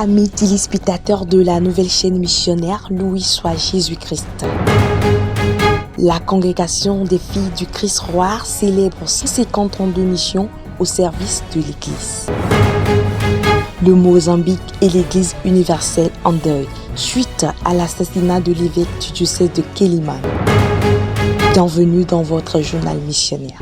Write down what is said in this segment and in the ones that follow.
amis téléspectateurs de la nouvelle chaîne missionnaire Louis soit Jésus-Christ. La congrégation des filles du Christ Roi célèbre 150 ans de mission au service de l'Église. Le Mozambique et l'Église universelle en deuil suite à l'assassinat de l'évêque du diocèse de Quelimane. Bienvenue dans votre journal missionnaire.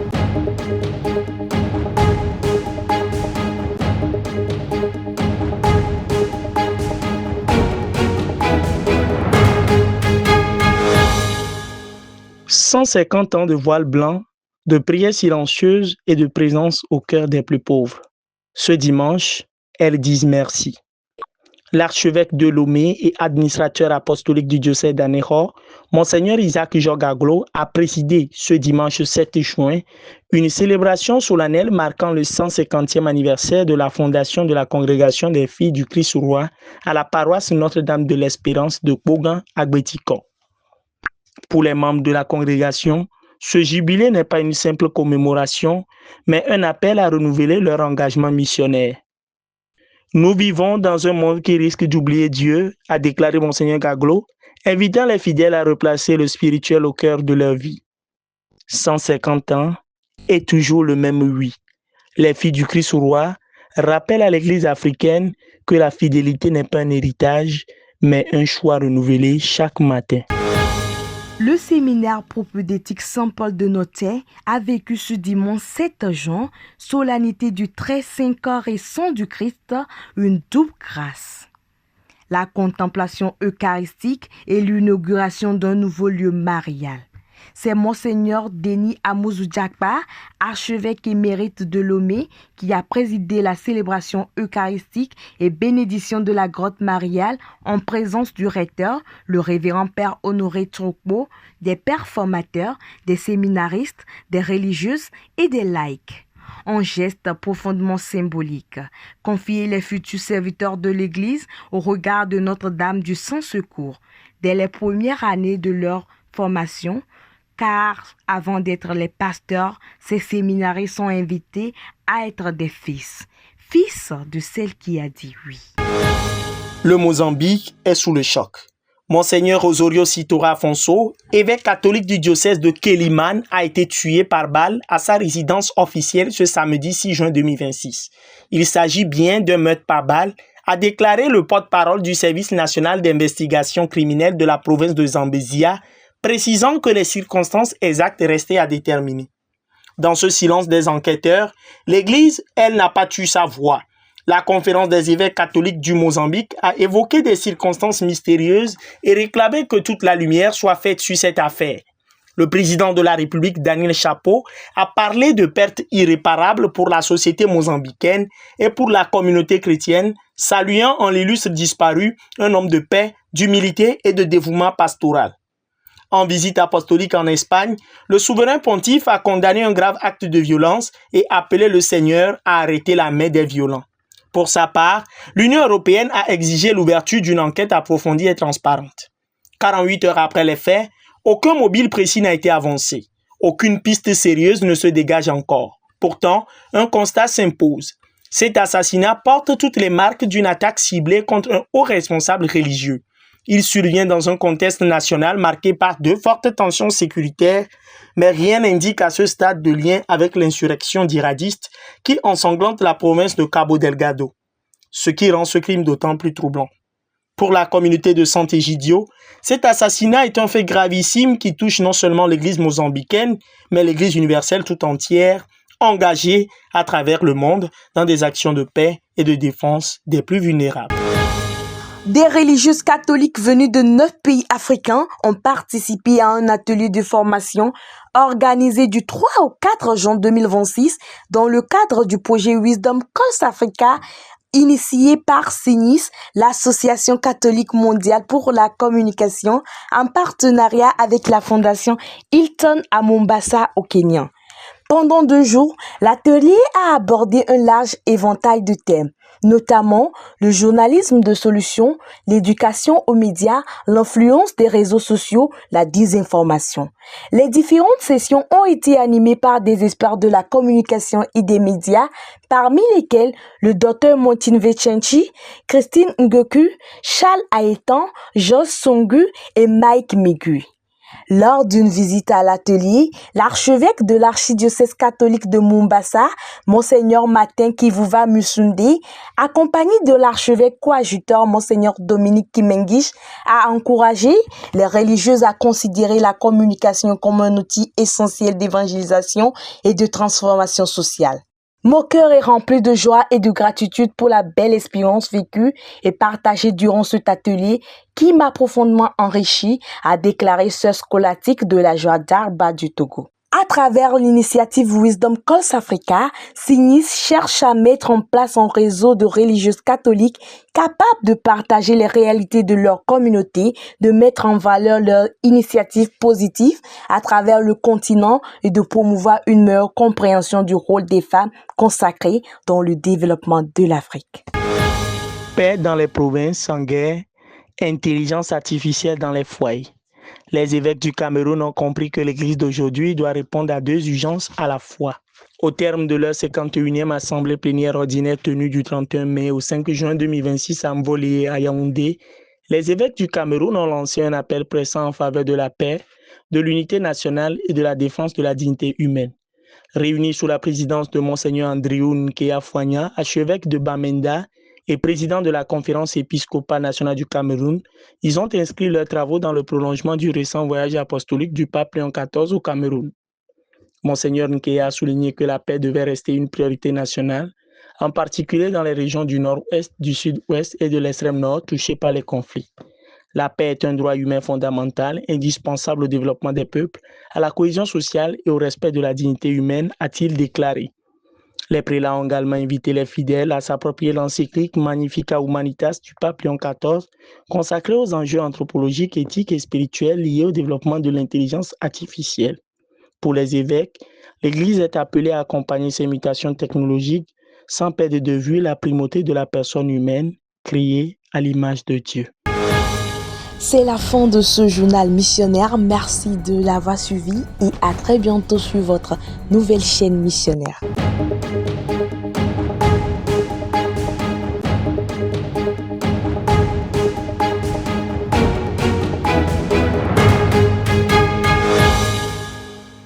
« 150 ans de voile blanc, de prières silencieuses et de présence au cœur des plus pauvres. Ce dimanche, elles disent merci. » L'archevêque de Lomé et administrateur apostolique du diocèse d'Anéhor, Monseigneur Isaac Jogaglo, a présidé ce dimanche 7 juin une célébration solennelle marquant le 150e anniversaire de la fondation de la congrégation des filles du Christ Roi à la paroisse Notre-Dame de l'Espérance de Kogan à Gbetiko. Pour les membres de la congrégation, ce jubilé n'est pas une simple commémoration, mais un appel à renouveler leur engagement missionnaire. Nous vivons dans un monde qui risque d'oublier Dieu, a déclaré Monseigneur Gaglo, invitant les fidèles à replacer le spirituel au cœur de leur vie. 150 ans et toujours le même oui. Les filles du Christ Roi rappellent à l'Église africaine que la fidélité n'est pas un héritage, mais un choix renouvelé chaque matin. Le séminaire propédeutique Saint-Paul de Notaire a vécu ce dimanche 7 juin, solennité du très Saint-Corps et sang du Christ, une double grâce. La contemplation eucharistique et l'inauguration d'un nouveau lieu marial. C'est Monseigneur Denis Amouzou-Diakpa, archevêque émérite de Lomé, qui a présidé la célébration eucharistique et bénédiction de la grotte mariale en présence du recteur, le révérend Père Honoré Trokbo, des pères formateurs, des séminaristes, des religieuses et des laïcs. Un geste profondément symbolique. Confier les futurs serviteurs de l'Église au regard de Notre-Dame du Saint-Secours dès les premières années de leur formation, car avant d'être les pasteurs, ces séminaristes sont invités à être des fils de celle qui a dit oui. Le Mozambique est sous le choc. Monseigneur Osorio Sitora Afonso, évêque catholique du diocèse de Quelimane, a été tué par balle à sa résidence officielle ce samedi 6 juin 2026. Il s'agit bien d'un meurtre par balle, a déclaré le porte-parole du service national d'investigation criminelle de la province de Zambézia, précisant que les circonstances exactes restaient à déterminer. Dans ce silence des enquêteurs, l'Église, elle, n'a pas tué sa voix. La conférence des évêques catholiques du Mozambique a évoqué des circonstances mystérieuses et réclamé que toute la lumière soit faite sur cette affaire. Le président de la République, Daniel Chapo, a parlé de pertes irréparables pour la société mozambicaine et pour la communauté chrétienne, saluant en l'illustre disparu un homme de paix, d'humilité et de dévouement pastoral. En visite apostolique en Espagne, le souverain pontife a condamné un grave acte de violence et appelé le Seigneur à arrêter la main des violents. Pour sa part, l'Union européenne a exigé l'ouverture d'une enquête approfondie et transparente. 48 heures après les faits, aucun mobile précis n'a été avancé. Aucune piste sérieuse ne se dégage encore. Pourtant, un constat s'impose. Cet assassinat porte toutes les marques d'une attaque ciblée contre un haut responsable religieux. Il survient dans un contexte national marqué par de fortes tensions sécuritaires, mais rien n'indique à ce stade de lien avec l'insurrection djihadiste qui ensanglante la province de Cabo Delgado, ce qui rend ce crime d'autant plus troublant. Pour la communauté de Sant'Egidio, cet assassinat est un fait gravissime qui touche non seulement l'Église mozambicaine, mais l'Église universelle tout entière, engagée à travers le monde dans des actions de paix et de défense des plus vulnérables. Des religieuses catholiques venues de 9 pays africains ont participé à un atelier de formation organisé du 3 au 4 juin 2026 dans le cadre du projet Wisdom Calls Africa initié par CINIS, l'Association catholique mondiale pour la communication, en partenariat avec la Fondation Hilton à Mombasa au Kenya. Pendant 2 jours, l'atelier a abordé un large éventail de thèmes. notamment le journalisme de solution, l'éducation aux médias, l'influence des réseaux sociaux, la désinformation. Les différentes sessions ont été animées par des experts de la communication et des médias, parmi lesquels le Dr Montine Vicenti, Christine Ngoku, Charles Aetan, Jos Songu et Mike Migu. Lors d'une visite à l'atelier, l'archevêque de l'archidiocèse catholique de Mombasa, Monseigneur Martin Kivuva Musunde, accompagné de l'archevêque coadjuteur Monseigneur Dominique Kimengish, a encouragé les religieuses à considérer la communication comme un outil essentiel d'évangélisation et de transformation sociale. Mon cœur est rempli de joie et de gratitude pour la belle expérience vécue et partagée durant cet atelier qui m'a profondément enrichi, a déclaré sœur scolatique de la joie d'Arba du Togo. À travers l'initiative Wisdom Calls Africa, SIGNIS cherche à mettre en place un réseau de religieuses catholiques capables de partager les réalités de leur communauté, de mettre en valeur leurs initiatives positives à travers le continent et de promouvoir une meilleure compréhension du rôle des femmes consacrées dans le développement de l'Afrique. Paix dans les provinces en guerre, intelligence artificielle dans les foyers. Les évêques du Cameroun ont compris que l'Église d'aujourd'hui doit répondre à deux urgences à la fois. Au terme de leur 51e assemblée plénière ordinaire tenue du 31 mai au 5 juin 2026 à Mvolé et à Yaoundé, les évêques du Cameroun ont lancé un appel pressant en faveur de la paix, de l'unité nationale et de la défense de la dignité humaine. Réunis sous la présidence de Monseigneur Andriou Nkea Fouagna, archevêque de Bamenda, et président de la conférence épiscopale nationale du Cameroun, ils ont inscrit leurs travaux dans le prolongement du récent voyage apostolique du pape Léon XIV au Cameroun. Monseigneur Nkea a souligné que la paix devait rester une priorité nationale, en particulier dans les régions du nord-ouest, du sud-ouest et de l'extrême nord touchées par les conflits. La paix est un droit humain fondamental, indispensable au développement des peuples, à la cohésion sociale et au respect de la dignité humaine, a-t-il déclaré. Les prélats ont également invité les fidèles à s'approprier l'encyclique Magnificat Humanitas du pape Léon XIV, consacrée aux enjeux anthropologiques, éthiques et spirituels liés au développement de l'intelligence artificielle. Pour les évêques, l'Église est appelée à accompagner ces mutations technologiques sans perdre de vue la primauté de la personne humaine, créée à l'image de Dieu. C'est la fin de ce journal missionnaire. Merci de l'avoir suivi et à très bientôt sur votre nouvelle chaîne missionnaire.